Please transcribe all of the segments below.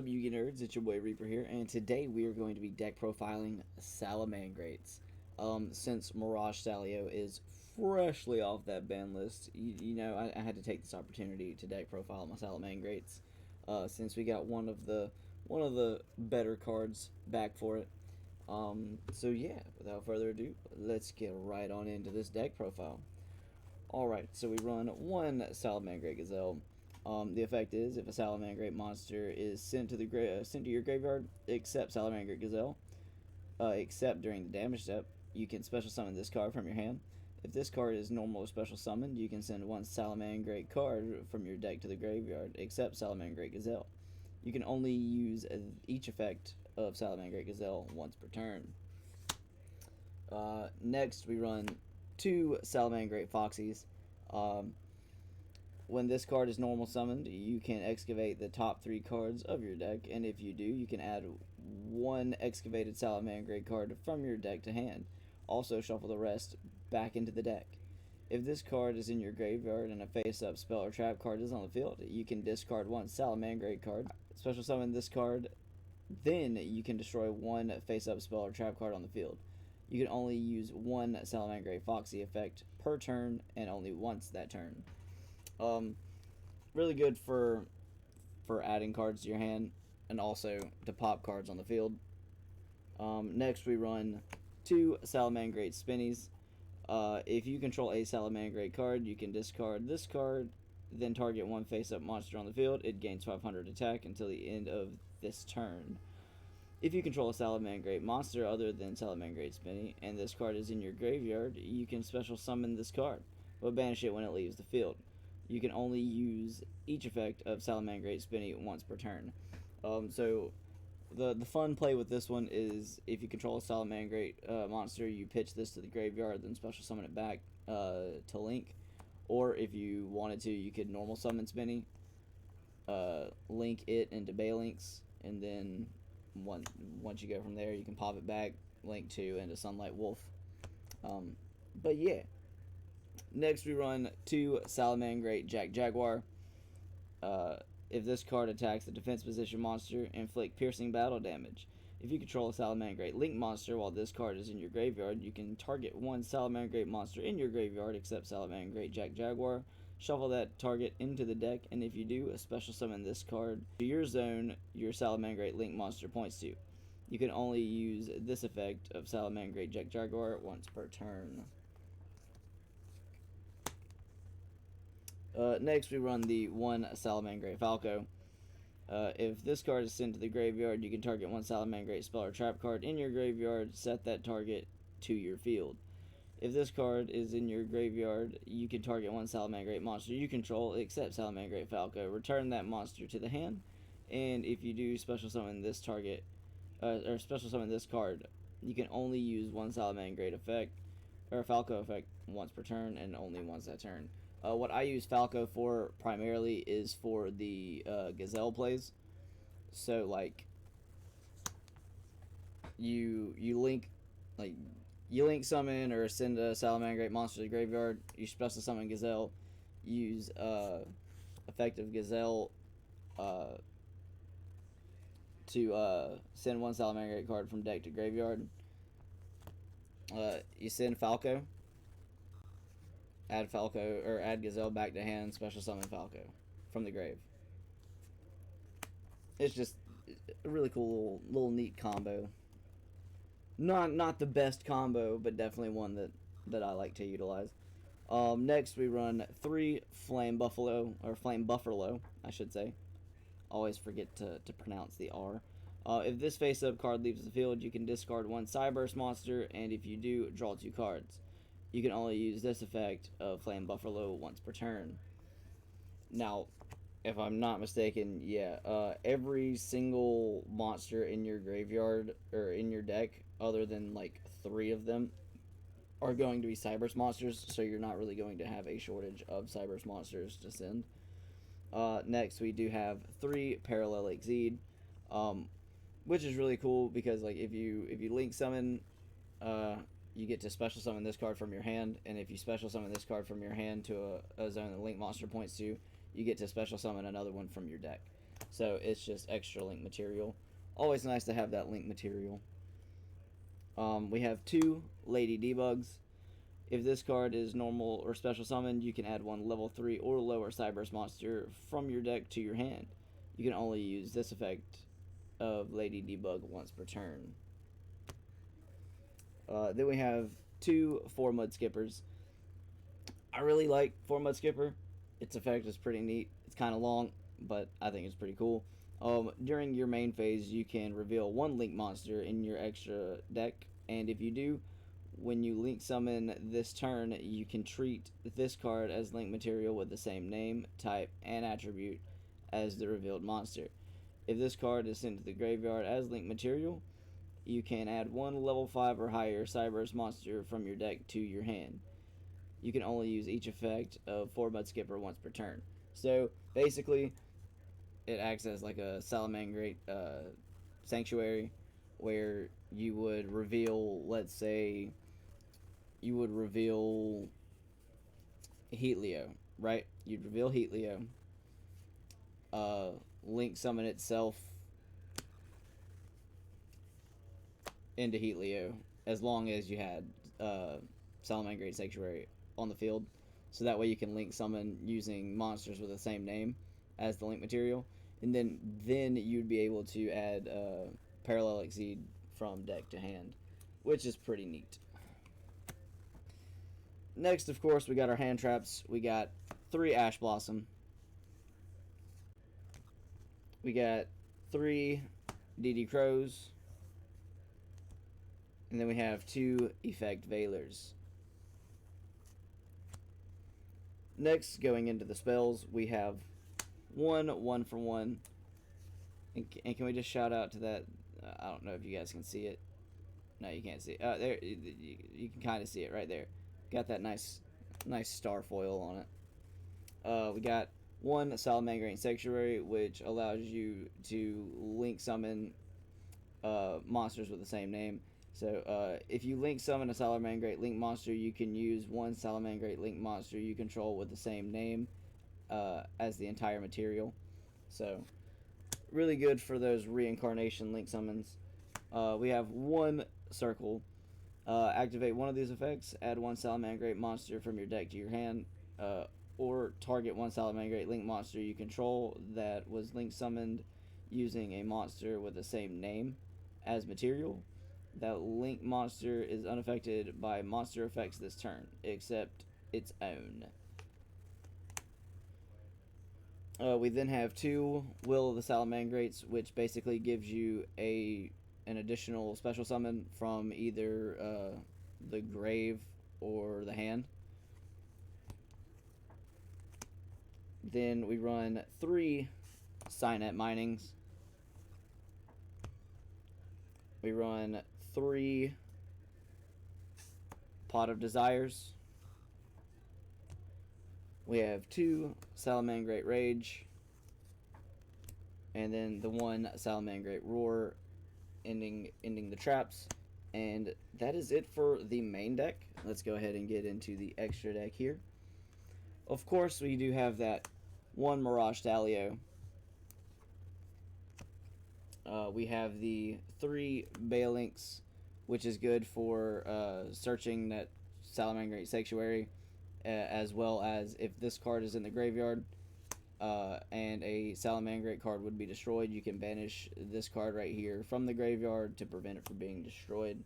up, Yugi nerds? It's your boy Reaper here, and today we are going to be deck profiling Salamangreats. Since Mirage Salio is freshly off that ban list, I had to take this opportunity to deck profile my Salamangreats, since we got one of the better cards back for it. So yeah, without further ado, let's get right on into this deck profile. Alright, so we run one Salamangreat Gazelle. The effect is, if a Salamangreat monster is sent to your graveyard, except Salamangreat Gazelle, except during the damage step, you can special summon this card from your hand. If this card is normal or special summoned, you can send one Salamangreat card from your deck to the graveyard, except Salamangreat Gazelle. You can only use each effect of Salamangreat Gazelle once per turn. Next, we run two Salamangreat Foxies. When this card is normal summoned, you can excavate the top 3 cards of your deck, and if you do, you can add one excavated Salamangreat card from your deck to hand. Also, shuffle the rest back into the deck. If this card is in your graveyard and a face-up spell or trap card is on the field, you can discard one Salamangreat card, special summon this card, then you can destroy one face-up spell or trap card on the field. You can only use one Salamangreat Foxy effect per turn, and only once that turn. Really good for adding cards to your hand, and also to pop cards on the field. Next, we run two Salamangreat Spinnies. If you control a Salamangreat card, you can discard this card, then target one face-up monster on the field. It gains 500 attack until the end of this turn. If you control a Salamangreat monster other than Salamangreat Spinny, and this card is in your graveyard, you can special summon this card, but banish it when it leaves the field. You can only use each effect of Salamangreat Spinny once per turn. So the fun play with this one is, if you control a Salamangreat monster, you pitch this to the graveyard, then special summon it back to Link. Or if you wanted to, you could normal summon Spinny, link it into Balinks, and then once you go from there, you can pop it back, link 2 into Sunlight Wolf. But yeah. Next, we run two Salamangreat Jack Jaguar. If this card attacks the defense position monster, inflict piercing battle damage. If you control a Salamangreat Link monster while this card is in your graveyard, you can target one Salamangreat monster in your graveyard except Salamangreat Jack Jaguar. Shuffle that target into the deck, and if you do, special summon this card to your zone your Salamangreat Link monster points to. You can only use this effect of Salamangreat Jack Jaguar once per turn. Next, we run the one Salamangreat Falco. If this card is sent to the graveyard, you can target one Salamangreat spell or trap card in your graveyard, set that target to your field. If this card is in your graveyard, you can target one Salamangreat monster you control, except Salamangreat Falco. Return that monster to the hand, and if you do special summon this target, or special summon this card, you can only use one Salamangreat effect, or Falco effect, once per turn, and only once that turn. What I use Falco for primarily is for the Gazelle plays. So like you link summon or send a Salamangreat monster to the graveyard. You special summon Gazelle. Use effective Gazelle to send one Salamangreat card from deck to graveyard. You send Falco. Add Falco, or add Gazelle back to hand, special summon Falco from the grave. It's just a really cool, little neat combo. Not the best combo, but definitely one that I like to utilize. Next, we run 3 Flame Buffalo, or Flame Buffalo, I should say. Always forget to pronounce the R. If this face-up card leaves the field, you can discard one Cyburst monster, and if you do, draw 2 cards. You can only use this effect of Flame Buffalo once per turn. Now, if I'm not mistaken, yeah, every single monster in your graveyard, or in your deck, other than like 3 of them, are going to be Cyburst monsters, so you're not really going to have a shortage of Cyburst monsters to send. Next, we do have 3 Parallel Exceed, which is really cool because like if you link summon, you get to special summon this card from your hand, and if you special summon this card from your hand to a zone that Link monster points to, you get to special summon another one from your deck. So it's just extra link material. Always nice to have that link material. We have 2 Lady Debugs. If this card is normal or special summoned, you can add 1 level 3 or lower Cyberse monster from your deck to your hand. You can only use this effect of Lady Debug once per turn. Then we have 2 4 Mud Skippers. I really like 4 Mud Skipper. Its effect is pretty neat. It's kind of long, but I think it's pretty cool. During your main phase, you can reveal 1 Link monster in your extra deck, and if you do, when you Link summon this turn, you can treat this card as Link material with the same name, type, and attribute as the revealed monster. If this card is sent to the graveyard as Link material, you can add 1 level 5 or higher Cyberse monster from your deck to your hand. You can only use each effect of 4 Mud Skipper once per turn. So basically, it acts as like a Salamangreat sanctuary, where you would reveal, let's say, you would reveal Heatleo, right? You'd reveal Heatleo, Link summon itself into Heatleo, as long as you had Salamangreat Sanctuary on the field, so that way you can Link summon using monsters with the same name as the Link material, and then you'd be able to add Parallel Exceed from deck to hand, which is pretty neat. Next, of course, we got our hand traps. We got 3 Ash Blossom. We got 3 DD Crows. And then we have 2 Effect Veilers. Next, going into the spells, we have 1 1-for-1. And can we just shout out to that? I don't know if you guys can see it. No, you can't see it. There, you can kind of see it right there. Got that nice star foil on it. We got 1 Salamangreat Sanctuary, which allows you to Link summon monsters with the same name. So if you Link summon a Salamangreat Link monster, you can use 1 Salamangreat Link monster you control with the same name as the entire material. So really good for those reincarnation Link summons. We have 1 Circle. Activate 1 of these effects. Add 1 Salamangreat monster from your deck to your hand, or target 1 Salamangreat Link monster you control that was Link summoned using a monster with the same name as material. That Link monster is unaffected by monster effects this turn, except its own. We then have 2 Will of the Salamangreats, which basically gives you an additional special summon from either the grave or the hand. Then we run 3 Signet Minings. We run 3 Pot of Desires. We have 2 Salamangreat Rage. And then the 1 Salamangreat Roar, ending the traps. And that is it for the main deck. Let's go ahead and get into the extra deck here. Of course, we do have that 1 Mirage Dalio. We have the 3 Balinks, which is good for searching that Salamangreat Sanctuary, as well as if this card is in the graveyard and a Salamangreat card would be destroyed, you can banish this card right here from the graveyard to prevent it from being destroyed.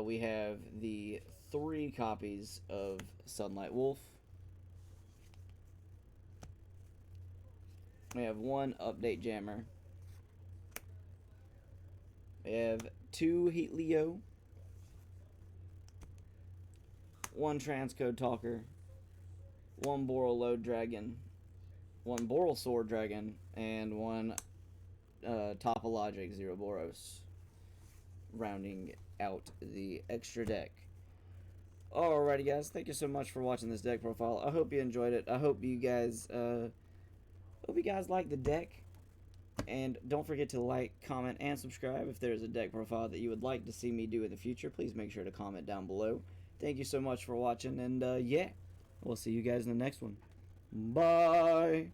We have the 3 copies of Sunlight Wolf. We have 1 Update Jammer. We have 2 Heatleo, 1 Transcode Talker, 1 Borreload Dragon, 1 Borrelsword Dragon, and 1 Topologic Zeroboros, rounding out the extra deck. Alrighty guys, thank you so much for watching this deck profile. I hope you enjoyed it. I hope you guys like the deck. And don't forget to like, comment, and subscribe. If there's a deck profile that you would like to see me do in the future, please make sure to comment down below. Thank you so much for watching, and yeah, we'll see you guys in the next one. Bye!